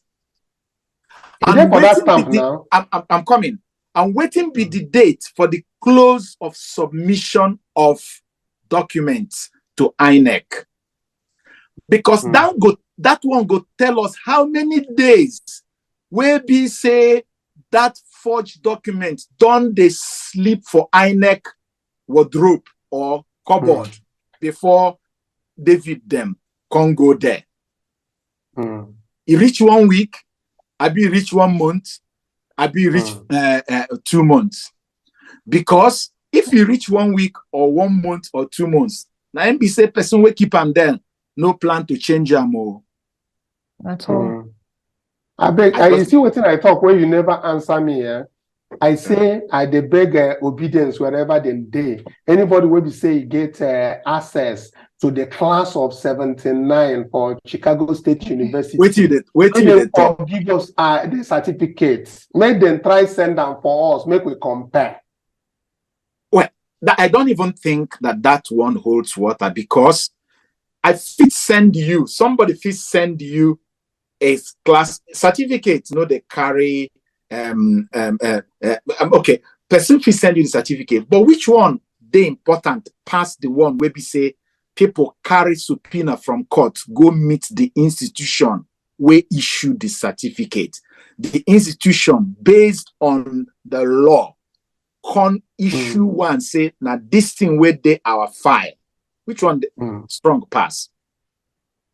And for that stamp now. I'm coming. I'm waiting be the date for the close of submission of documents to INEC. Because that one go tell us how many days where we say that forged document don't they sleep for INEC wardrobe or cupboard before David them can't go there. He reach 1 week, I be reach 1 month, I be reach 2 months. Because if you reach 1 week or 1 month or 2 months, now MB say person will keep him there, no plan to change him more. At all. I beg, you see what I talk where you never answer me, eh? I say I dey beg obedience wherever they day. Anybody will be say get access to the class of 79 for Chicago State University. Wait till they talk. Give us the certificates. Make them try send them for us. Make we compare. Well, I don't even think that one holds water because I fit send you, somebody fit send you a class certificate. You know, they carry okay, person fit send you the certificate, but which one they important past the one where we say people carry subpoena from court, go meet the institution where issue the certificate. The institution based on the law can issue one say now this thing where they our file. Which one strong pass?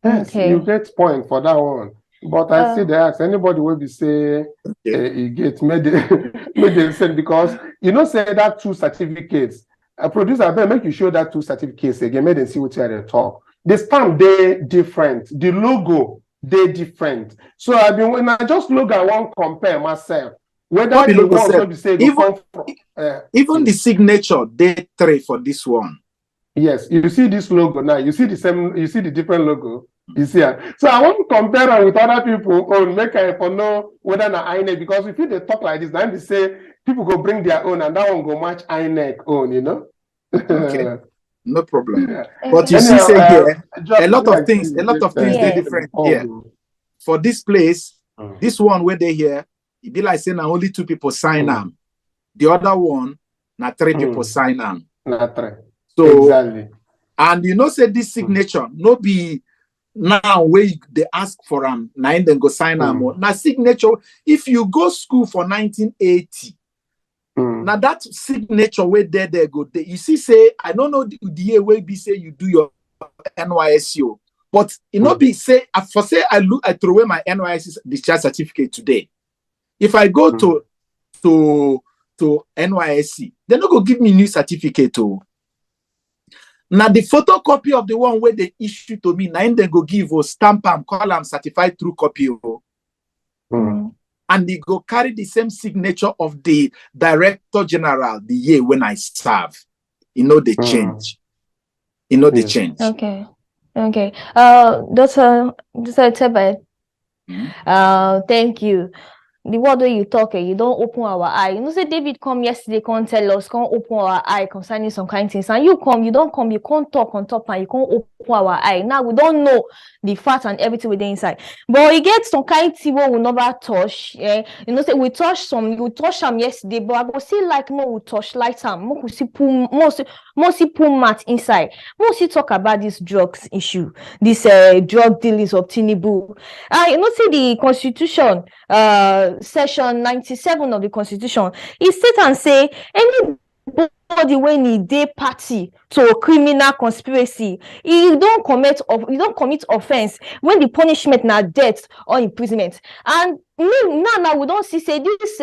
Yes, you get point for that one. But I see they ask anybody will be say you get made them send because you know say that 2 certificates. A producer better make you show that 2 certificates again, make them see what you are talk. the stamp they different, the logo they different. So I mean, when I just look at one compare myself, whether the ones what you say even the signature they three for this one. Yes, you see this logo now. You see the same. You see the different logo. You see it. So I want to compare them with other people on make I for know whether na INEC, because if they talk like this, then they say people go bring their own and that one go match INEC own. You know. Okay. No problem. Yeah. But you see, say here, a lot of things they're different here. For this place, this one where they here, it be like saying only 2 people sign them. The other one, na 3 people sign them. Na 3. So exactly. And you know, say this signature, no be now where they ask for them, now then go sign them. Now signature, if you go school for 1980, now that signature where they go, you see, say, I don't know the year where be say you do your NYSU, but you know, be say, for say I throw away my NYSC discharge certificate today. If I go to NYSC, they're not gonna give me new certificate too. Now the photocopy of the one where they issue to me, now they go give or stamp and call them certified true copy. And they go carry the same signature of the director general the year when I serve. You know the change. You know the change. Okay. Okay. Dr. Tebe, thank you. The word that you talk, you don't open our eye. You know, say David come yesterday, can't tell us, can't open our eye concerning some kind of things. And you come, you don't come, you can't talk on top and you can't open our eye. Now we don't know the facts and everything within inside. But we get some kind of thing we never touch. You know, say we touch them yesterday, but I go see like no we touch like some mostly pull mat inside. Mostly talk about this drugs issue, this drug dealings of Tinubu. You know, see the Constitution, section 97 of the Constitution, it states and say anybody when he dey party to a criminal conspiracy, he don't commit offense when the punishment na death or imprisonment. And now we don't see say this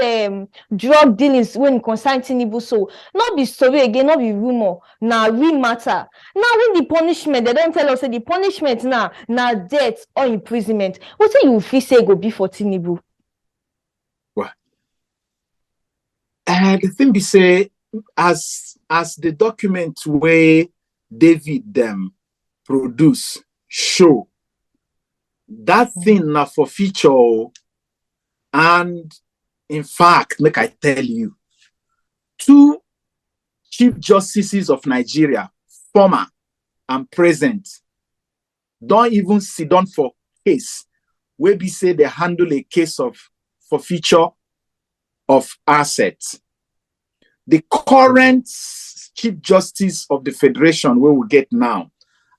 drug dealings when concern Tinubu, so not be story again, not be rumor, na real matter. Now when the punishment, they don't tell us say the punishment now na death or imprisonment. What say you feel say go be for Tinubu? Well, the thing be say, as the document where David them produce show, that thing na forfeiture. And in fact, make I tell you, 2 chief justices of Nigeria, former and present, don't even sit down for case where we say they handle a case of forfeiture of assets. The current chief justice of the federation where we get now,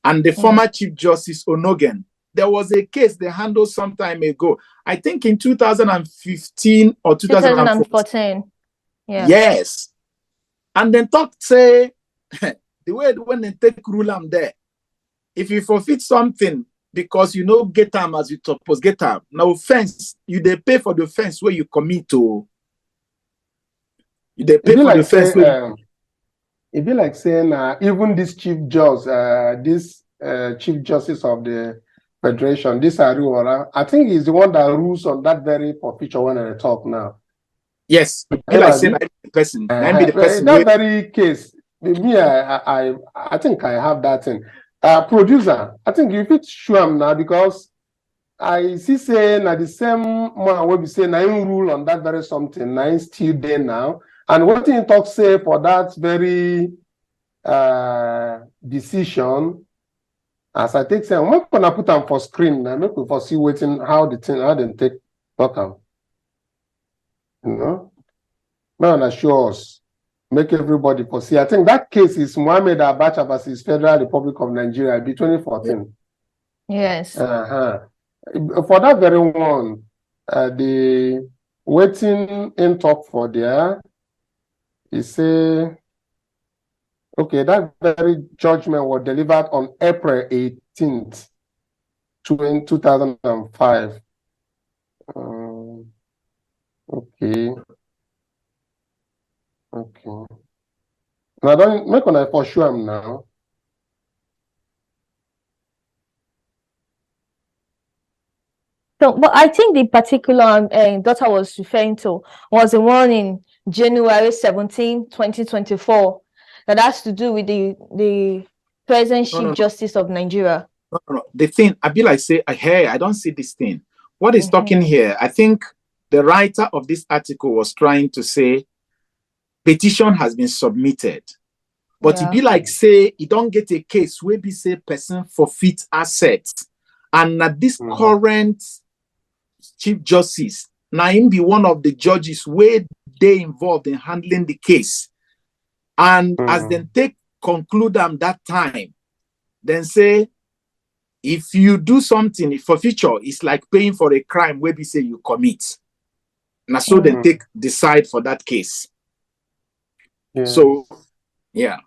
and the former chief justice Onogen, there was a case they handled some time ago. I think in 2015 or 2014. Yeah. Yes. And then say the way when they take rule am there, if you forfeit something because you know get them as you suppose get them, now offense, you they pay for the offense where you commit to. You they pay for the offense. It be like saying even this chief judge, chief justice of the Federation, this Ariwara, I think he's the one that rules on that very forfeiture when I talk now. Yes, like saying the person. That very case, me, I think I have that thing. Producer, I think you fit show him now because I see saying that the same man will be saying I rule on that very something. I still there now, and what he talk say for that very decision. As I take say, I'm not gonna put them for screen and make we for see waiting how the thing how they take talk them. You know, man, show us, make everybody for see. I think that case is Mohammed Abacha versus Federal Republic of Nigeria, be 2014. Yes. For that very one, the waiting in talk for there, he say. Okay, that very judgment was delivered on April 18th, 2005. Okay. Now, don't make on for sure now. So, but I think the particular daughter was referring to was the one in January 17, 2024, that has to do with the present Chief Justice of Nigeria. No. The thing, I be like say, hey, I don't see this thing. What is talking here? I think the writer of this article was trying to say petition has been submitted. But it be like say, you don't get a case where be say person forfeit assets. And at this current Chief Justice, now him be one of the judges where they involved in handling the case. And as then take conclude them that time, then say, if you do something for future, it's like paying for a crime where we say you commit. And so then take decide for that case. So, yeah.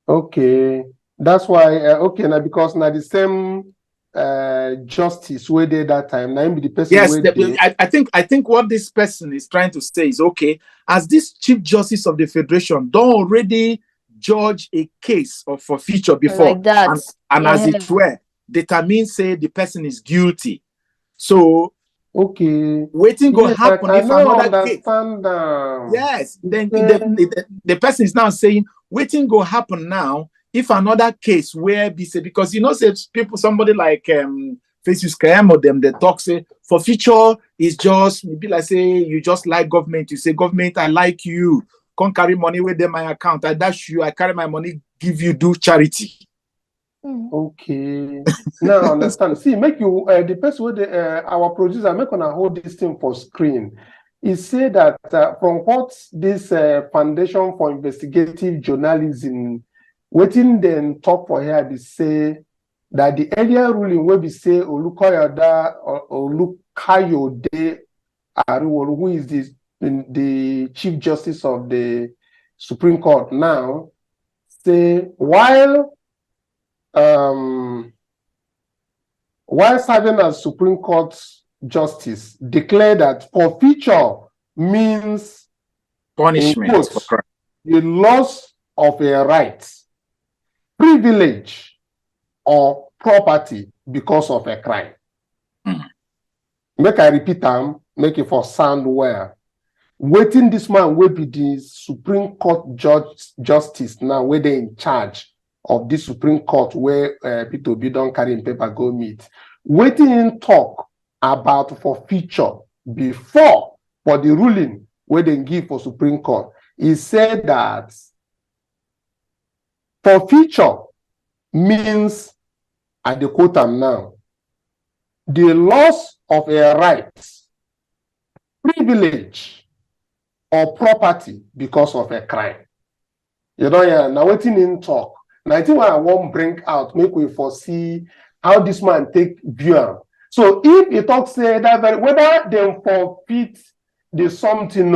Okay. That's why, okay, now because now the same justice where they that time, now the person. Yes, I think what this person is trying to say is, okay, as this Chief Justice of the Federation don't already judge a case of forfeiture before, like that. and as it were, determine say the person is guilty. So okay, waiting go happen if another case. Yes, then the person is now saying waiting go happen now if another case where be say, because you know say people, somebody like Festus Kayamo them, they talk say forfeiture is just maybe like say you just like government, you say government I like you, can't carry money with them my account, I dash you, I carry my money, give you, do charity. Okay, now I understand. See, make you the person with our producer make on hold this thing for screen. He said that from what this Foundation for Investigative Journalism waiting then talk for here, they say that the earlier ruling will be say Olukayode Ariwolu, who is the Chief Justice of the Supreme Court now, say while serving as Supreme Court Justice, declared that forfeiture means punishment for crime, the loss of a right, privilege, or property because of a crime. Make I repeat them, make it for sound well. Waiting this man will be the Supreme Court Justice now, where they in charge of the Supreme Court where people don't carry in paper go meet. Waiting in talk about forfeiture before for the ruling where they give for Supreme Court. He said that forfeiture means, at the quote I'm now, the loss of a right, privilege, or property because of a crime. You know, yeah, now waiting in talk. Now, I think what I won't bring out, make we foresee how this man take view. So if you talk say that whether they forfeit the something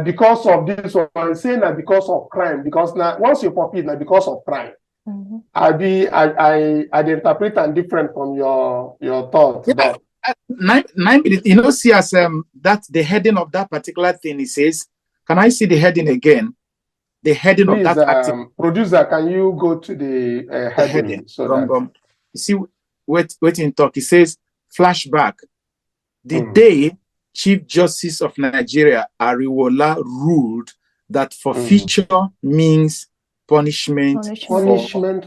because of this one, saying that because of crime, because now once you forfeit now because of crime, I interpret and different from your thoughts. Yeah, but 9 minutes, you know, see as that the heading of that particular thing, it says, can I see the heading again? The heading Please, of that article. Producer, can you go to the heading? So that... You see, wait in talk. It says, flashback. The day Chief Justice of Nigeria, Ariwola, ruled that forfeiture means punishment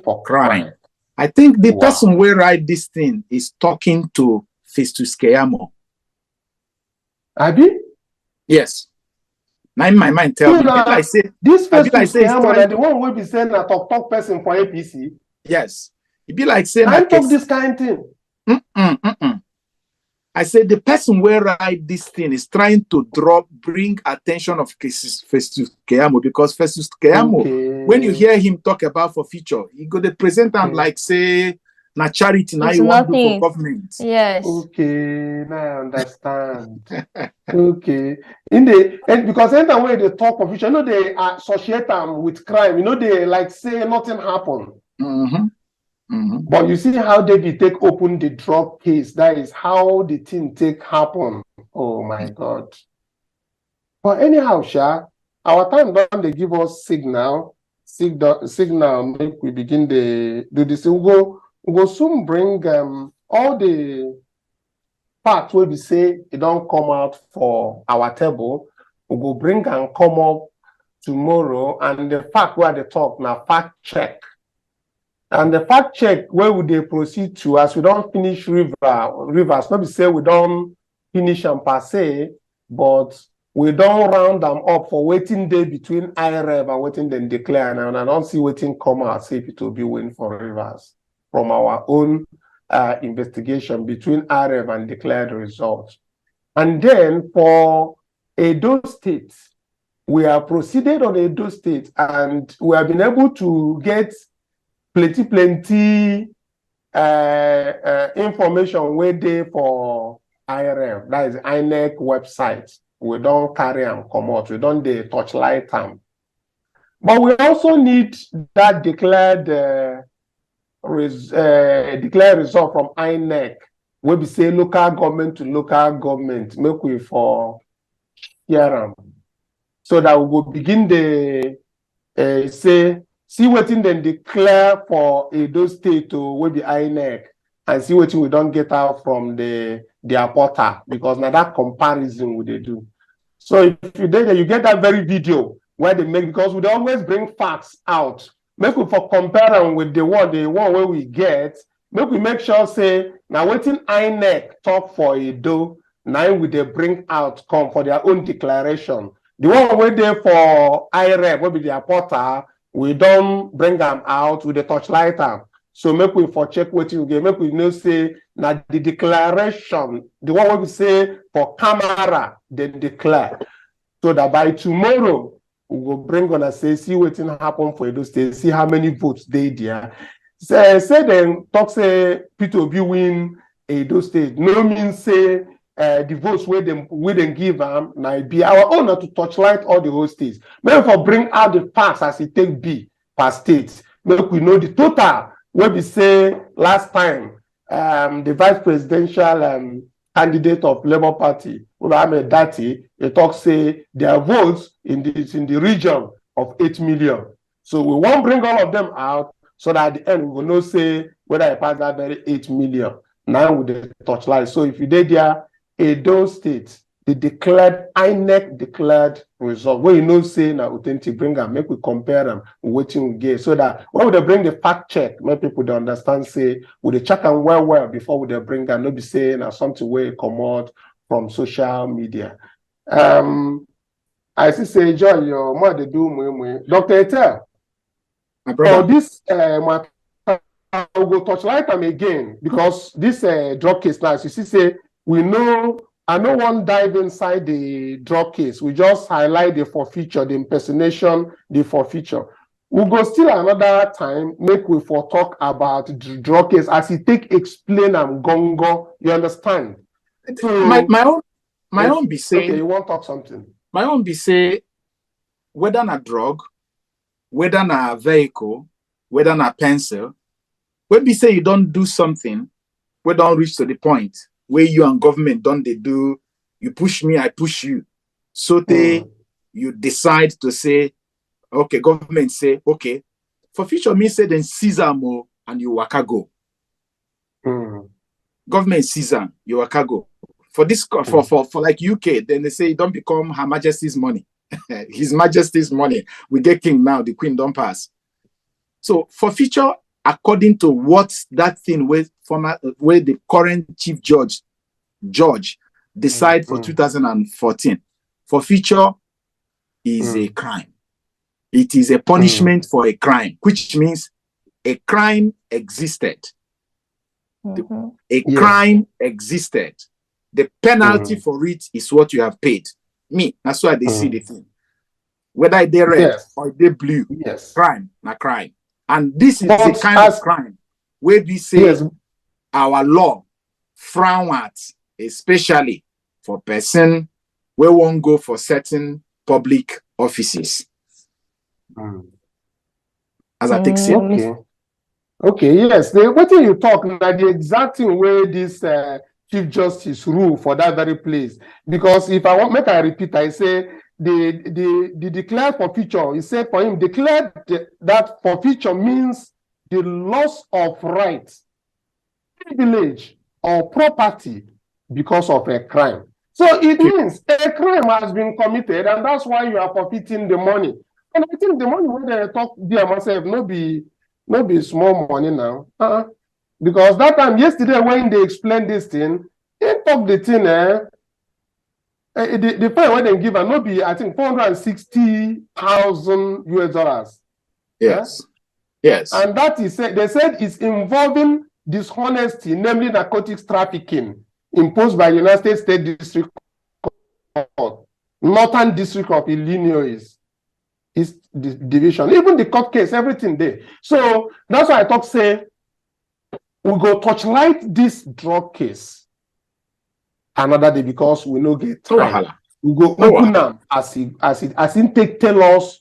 for crime. I think the person who write this thing is talking to Festus Kayamo. Abi? Yes. Now in my mind, tell me. Like say, this Festus Kayamo, the one will be saying a talk person for APC. Yes. It be like saying I talk this kind of thing. I said the person who write this thing is trying to bring attention of Festus Kayamo, because Festus Kayamo, when you hear him talk about forfeiture, he go to present them like say na charity, now you want to do for government. Yes. Okay, now I understand. Okay. And because anytime when they talk forfeiture, you know they associate them with crime. You know they like say nothing happened. But you see how they take open the drug case. That is how the thing take happen. Oh my God. But anyhow, Sha, our time done, they give us signal, make we begin the do this. We'll go soon bring all the fact wey be say e don come out for our table, we go bring and come up tomorrow, and the fact wey dey talk na fact check. And the fact check where we dey proceed to, as we don't finish rivers, not be say we don't finish them per se, but we don't round them up for waiting day between IREV and waiting then declare. And I don't see waiting come out, say it will be waiting for rivers from our own investigation between IREV and declared results. And then for Edo State, we have proceeded on Edo State, and we have been able to get plenty information wey dey for IRF, that is INEC website. We don't carry them come out, we don't dey torchlight them. But we also need that declared result from INEC, where we say local government to local government, make we for hear them, so that we will begin the see wetin dem declare for Edo State to wey be INEC, and see wetin we don't get out from their portal, because now that comparison we dey do. So if you did there, you get that very video where they make, because we always bring facts out. Make we for compare them with the one where we get. Make sure say now wetin INEC talk for Edo, now we they bring out come for their own declaration. The one where they for IREV will be their portal. We don't bring them out with the torchlight them. So make we for check what you get. Make we know say now the declaration, the one we say for camera, they declare. So that by tomorrow, we will bring on and say, see what happen for Edo State, see how many votes they there. Say then talk say P2B win Edo State. No means say the votes we then give them now be our own to torchlight all the whole states. Maybe for bring out the facts as it take be per state. Maybe we know the total where we say last time the vice presidential candidate of Labour Party, Ahmed Dati, they talk say their votes in the region of 8 million. So we won't bring all of them out, so that at the end we will know say whether I pass that very 8 million. Now with the torchlight. So if you did there, Edo State, the INEC declared result. Where you know say now authentic, bring them, make we compare them with what we get, so that when they bring the fact check, make people they understand say with the check and well before we they bring them, not be saying now something way come out from social media. I see say John, your mother do Dr. Etel. For this matter, I will go torchlight them again, because this drug case now, as you see say we know. I no one dive inside the drug case. We just highlight the forfeiture, the impersonation, the forfeiture. We'll go still another time, make we for talk about the drug case as it take explain and gongo. You understand? So, my own be say. Okay, you want to talk something? My own be say, whether na drug, whether na vehicle, whether na pencil, when we say you don't do something, we don't reach to the point where you and government don't they do, you push me, I push you. So you decide to say, okay, government say, okay, for future me say then Caesar more and you waka go. Government Caesar, you waka go. For this for like UK, then they say it don't become Her Majesty's money. His Majesty's money. We get king now, the Queen don't pass. So for future, according to what that thing where the current chief judge decide for 2014, forfeiture is a crime. It is a punishment for a crime, which means a crime existed. Crime existed. The penalty for it is what you have paid. That's why they see the thing. Whether they red or they blue, crime, not crime. And this is the kind of crime where we say our law frown at, especially for person we won't go for certain public offices. As I take it. Okay, yes. What you talk about the exact thing where this Chief Justice rule for that very place. Because if I want make I repeat, I say the declared forfeiture, he said for him, declared that forfeiture means the loss of rights, privilege, or property because of a crime. So it means a crime has been committed, and that's why you are forfeiting the money. And I think the money when they talk there myself, no be small money now. Because that time yesterday when they explained this thing, they talk the thing, the fine when they give, and no be, I think, $460,000 US. Yes. Yes. And that is, they said it's involving dishonesty, namely narcotics trafficking, imposed by United States District Court, Northern District of Illinois, is the division. Even the court case, everything there. So that's why I talk, say, we go touchlight this drug case another day because we no get time. We go open them as he tell us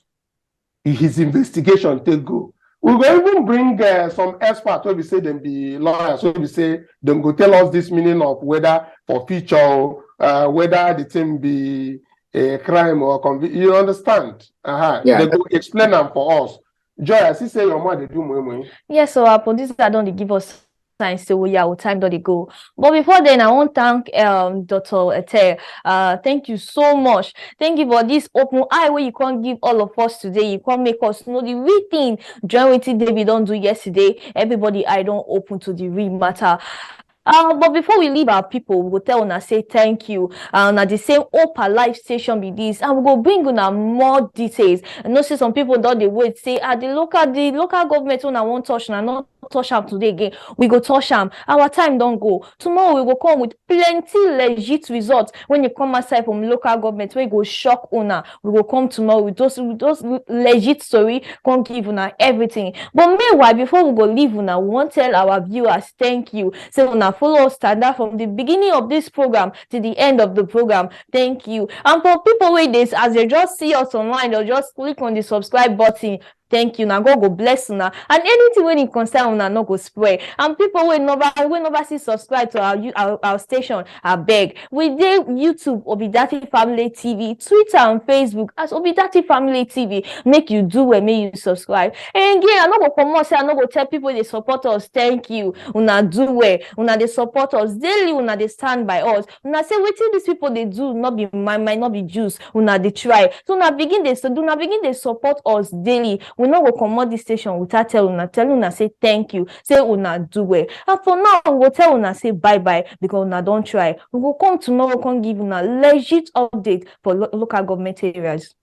his investigation take go. We go even bring some experts where we say them be lawyers, so we say them go tell us this meaning of whether forfeiture, whether the thing be a crime or conviction. You understand? Yeah, they go explain them for us. Joy, as you say, your mother do more. Yes, so our producer don't give us time, so yeah, our time don't go. But before then, I want to thank Dr. Ete. Thank you so much. Thank you for this open eye where you can't give all of us today. You can't make us know the real thing. Join with it, David don't do yesterday. Everybody, I don't open to the real matter. But before we leave our people, we will tell una say thank you. At the same open live station be this, and we go bring una more details. And know see some people don't they wait say the local government when I won't touch and not touch them today again. We go touch them. Our time don't go. Tomorrow we will come with plenty legit results. When you come aside from local government, we go shock una. We will come tomorrow with those legit story. Come give una everything. But meanwhile, before we go leave una, we want to tell our viewers thank you. So una follow us standard from the beginning of this program to the end of the program. Thank you. And for people with this, as they just see us online, they'll just click on the subscribe button. Thank you. Now God go bless you now. And anything when it concern una no go spread. And people will never see subscribe to our station, I beg. We did YouTube Obidati Family TV, Twitter and Facebook as Obidati Family TV. Make you do well, make you subscribe. And again, I no go come out say I no go tell people they support us. Thank you. Una do well. Una they support us daily. Una they stand by us. Una say what these people they do not be might not be juice. Una they try. So una begin they support us daily. We not go come out this station without tell una say thank you, say una do it. And for now, we will tell una say bye-bye because una don't try. We will come tomorrow, come give una legit update for local government areas.